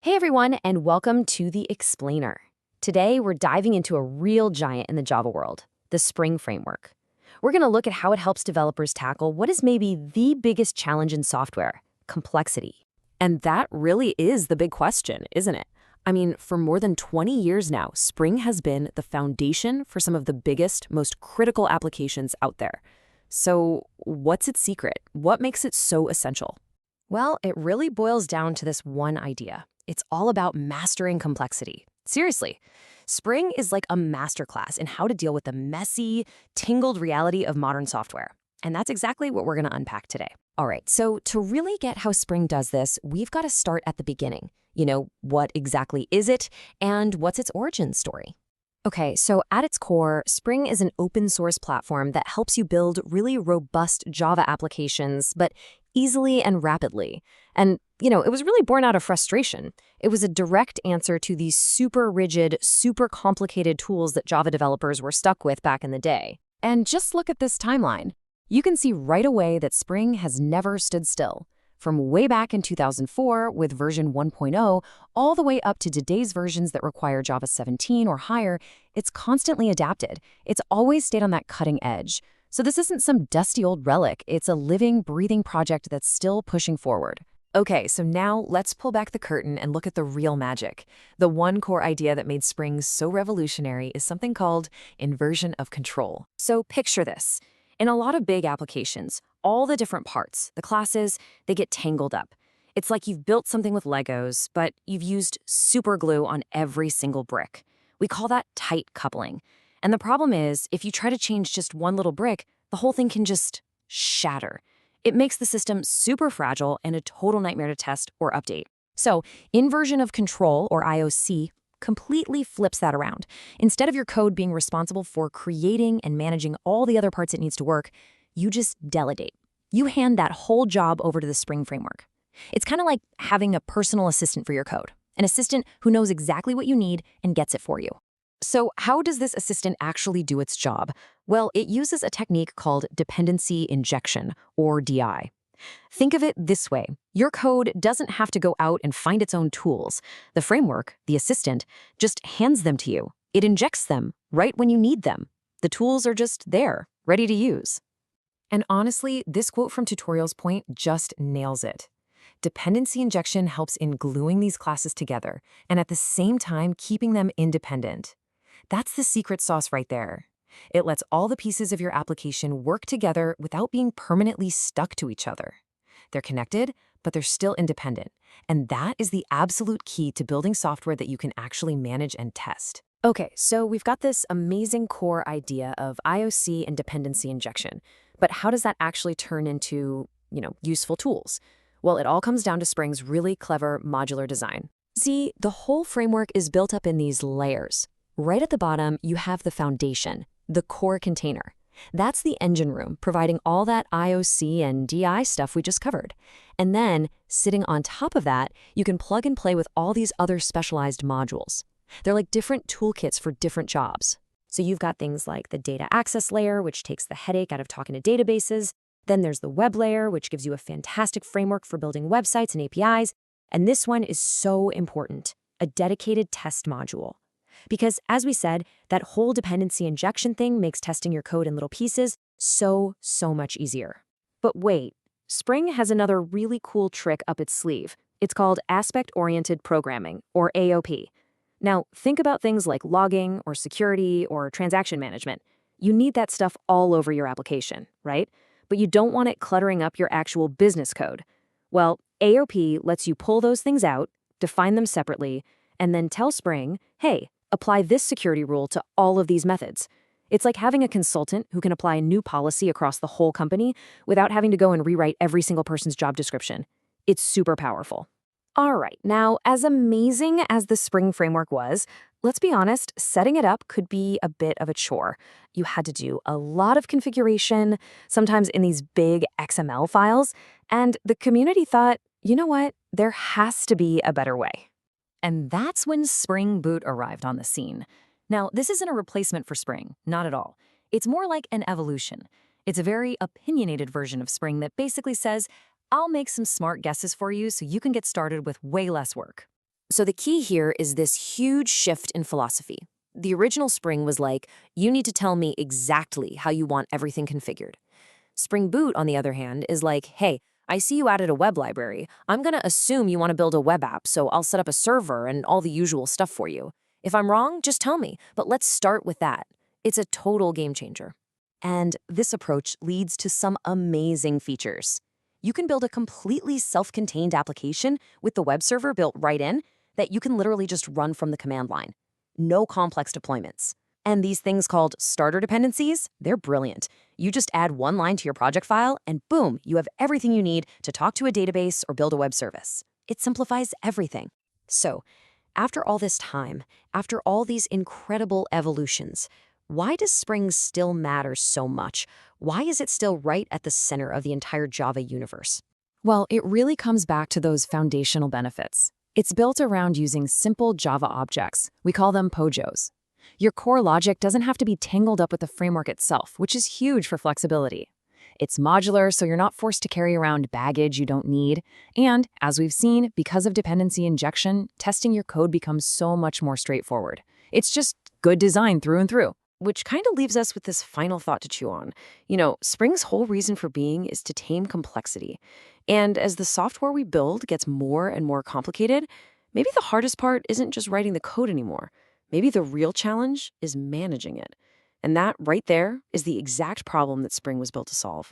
Hey everyone, and welcome to The Explainer. Today, we're diving into a real giant in the Java world, the Spring Framework. We're going to look at how it helps developers tackle what is maybe the biggest challenge in software, complexity. And that really is the big question, isn't it? I mean, for more than 20 years now, Spring has been the foundation for some of the biggest, most critical applications out there. So, what's its secret? What makes it so essential? Well, it really boils down to this one idea. It's all about mastering complexity. Seriously, Spring is like a masterclass in how to deal with the messy, tangled reality of modern software. And that's exactly what we're going to unpack today. All right, so to really get how Spring does this, we've got to start at the beginning. What exactly is it, and what's its origin story? Okay, so at its core, Spring is an open source platform that helps you build really robust Java applications, but easily and rapidly. And, it was really born out of frustration. It was a direct answer to these super rigid, super complicated tools that Java developers were stuck with back in the day. And just look at this timeline. You can see right away that Spring has never stood still. From way back in 2004 with version 1.0 all the way up to today's versions that require Java 17 or higher, it's constantly adapted. It's always stayed on that cutting edge. So this isn't some dusty old relic. It's a living, breathing project that's still pushing forward. Okay, so now let's pull back the curtain and look at the real magic. The one core idea that made Spring so revolutionary is something called inversion of control. So picture this. In a lot of big applications, all the different parts, the classes, they get tangled up. It's like you've built something with Legos, but you've used super glue on every single brick. We call that tight coupling. And the problem is, if you try to change just one little brick, the whole thing can just shatter. It makes the system super fragile and a total nightmare to test or update. So, inversion of control, or IOC, completely flips that around. Instead of your code being responsible for creating and managing all the other parts it needs to work, you just delegate. You hand that whole job over to the Spring Framework. It's kind of like having a personal assistant for your code, an assistant who knows exactly what you need and gets it for you. So how does this assistant actually do its job? Well, it uses a technique called dependency injection, or DI. Think of it this way. Your code doesn't have to go out and find its own tools. The framework, the assistant, just hands them to you. It injects them right when you need them. The tools are just there, ready to use. And honestly, this quote from Tutorial's point just nails it. Dependency injection helps in gluing these classes together and at the same time keeping them independent. That's the secret sauce right there. It lets all the pieces of your application work together without being permanently stuck to each other. They're connected, but they're still independent. And that is the absolute key to building software that you can actually manage and test. Okay, so we've got this amazing core idea of IOC and dependency injection. But how does that actually turn into, useful tools? Well, it all comes down to Spring's really clever modular design. See, the whole framework is built up in these layers. Right at the bottom, you have the foundation, the core container. That's the engine room, providing all that IOC and DI stuff we just covered. And then, sitting on top of that, you can plug and play with all these other specialized modules. They're like different toolkits for different jobs. So you've got things like the data access layer, which takes the headache out of talking to databases. Then there's the web layer, which gives you a fantastic framework for building websites and APIs. And this one is so important, a dedicated test module. Because as we said, that whole dependency injection thing makes testing your code in little pieces so much easier. But wait, Spring has another really cool trick up its sleeve. It's called aspect-oriented programming, or AOP. Now, think about things like logging or security or transaction management. You need that stuff all over your application, right? But you don't want it cluttering up your actual business code. Well, AOP lets you pull those things out, define them separately, and then tell Spring, hey, apply this security rule to all of these methods. It's like having a consultant who can apply a new policy across the whole company without having to go and rewrite every single person's job description. It's super powerful. All right, now, as amazing as the Spring Framework was, let's be honest, setting it up could be a bit of a chore. You had to do a lot of configuration, sometimes in these big XML files, and the community thought, you know what, there has to be a better way. And that's when Spring Boot arrived on the scene. Now, this isn't a replacement for Spring, not at all. It's more like an evolution. It's a very opinionated version of Spring that basically says, I'll make some smart guesses for you so you can get started with way less work. So the key here is this huge shift in philosophy. The original Spring was like, you need to tell me exactly how you want everything configured. Spring Boot, on the other hand, is like, hey, I see you added a web library. I'm going to assume you want to build a web app, so I'll set up a server and all the usual stuff for you. If I'm wrong, just tell me, but let's start with that. It's a total game changer. And this approach leads to some amazing features. You can build a completely self-contained application with the web server built right in that you can literally just run from the command line. No complex deployments. And these things called starter dependencies, they're brilliant. You just add one line to your project file, and boom, you have everything you need to talk to a database or build a web service. It simplifies everything. So, after all this time, after all these incredible evolutions, why does Spring still matter so much? Why is it still right at the center of the entire Java universe? Well, it really comes back to those foundational benefits. It's built around using simple Java objects. We call them POJOs. Your core logic doesn't have to be tangled up with the framework itself, which is huge for flexibility. It's modular, so you're not forced to carry around baggage you don't need. And, as we've seen, because of dependency injection, testing your code becomes so much more straightforward. It's just good design through and through. Which kind of leaves us with this final thought to chew on. Spring's whole reason for being is to tame complexity. And as the software we build gets more and more complicated, maybe the hardest part isn't just writing the code anymore. Maybe the real challenge is managing it. And that right there is the exact problem that Spring was built to solve.